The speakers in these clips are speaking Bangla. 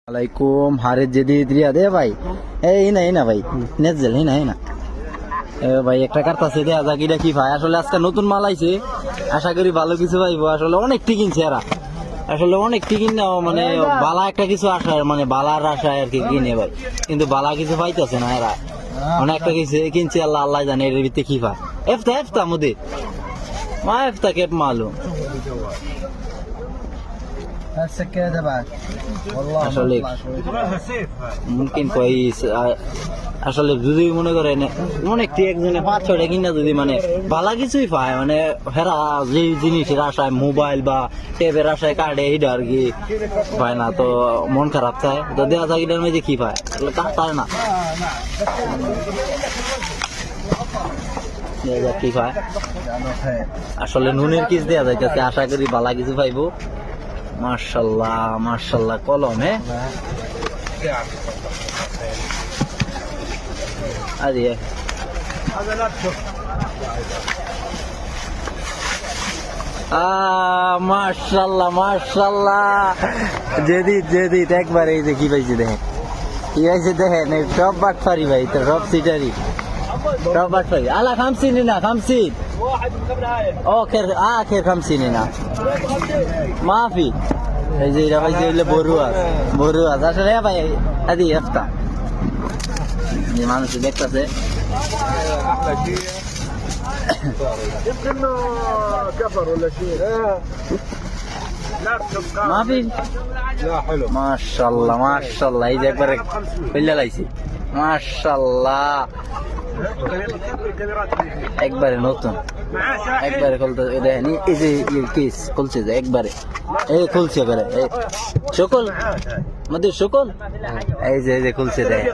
আলাইকুম হারে যে দিয়ে দিয়া দে ভাই এই না ভাই নেজেল না এ ভাই একটা কার্তাছে দেয়া যাক এটা কি ভাই আসলে আজকে নতুন মাল আইছে আশা করি ভালো কিছু পাইবো আসলে অনেক কিনছে এরা আসলে অনেক কিন না মানে বালা একটা কিছু আশায় মানে বালার আশায় আর কি কিনে ভাই কিন্তু বালা কিছু পাইতেছে না এরা অনেকটা কিছু কিনছে আল্লাহ আল্লাহ জানে এর ভিতরে কি পায় এফতা মুদে মা এফতা কেপ মালুম السكادة بعد والله আসলে মুমকিন কইস আসলে যদি মনে করেন অনেক একজনে 5-6টা কিনা যদি মানে ভালো কিছুই পায় মানে হেরা যে জিনিসের আশায় মোবাইল বা ট্যাবের আশায় কাটে এটা আর কি পায় না তো মন খারাপ চায় তো দেখা যায় এটার মধ্যে কি পায় কাটতায় না কি পায় আসলে নুনের কিস দেওয়া যাইতেছে আশা করি ভালো কিছু পাইবো মাশাল্লাহ কলম আরে মাশাল্লাহ জেদিত একবার এই যে কি পাইছে দেখেন সব বাটফারি ভাই তো সব সিটারি সব বাটফারি আলা খামসিনি না খামসিন আখের খামসিনি না মাফি এই যে এরা পাইছে হইলে বড়ু আজ আসলে ভাই আদি একটা মানুষ দেখতেছে মাফি মাশাল্লাহ এই যে একবারে ফেলে লাইছি মাশাল্লাহ একবারে নতুন একবারে খুলতে দেখেন এই যে কেস খুলছে যে একবারে এই খুলছে এবারে সকল আমাদের সকল এই যে খুলছে দেখেন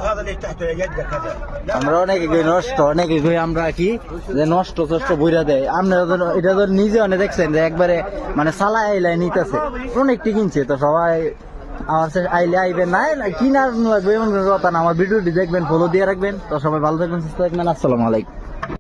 আমরা অনেকে নষ্ট অনেকে আমরা কি যে নষ্ট বইরা দেয় আপনারা এটা তো নিজে অনেক দেখছেন যে একবারে মানে সালা আইলাই নিতেছে অনেকটি কিনছে তো সবাই আমার আইলে আইবেন না কিনার লাগবে এমন কথা না আমার ভিডিওটি দেখবেন ফলো দিয়ে রাখবেন তো সবাই ভালো থাকবেন সুস্থ থাকবেন আসসালামু আলাইকুম।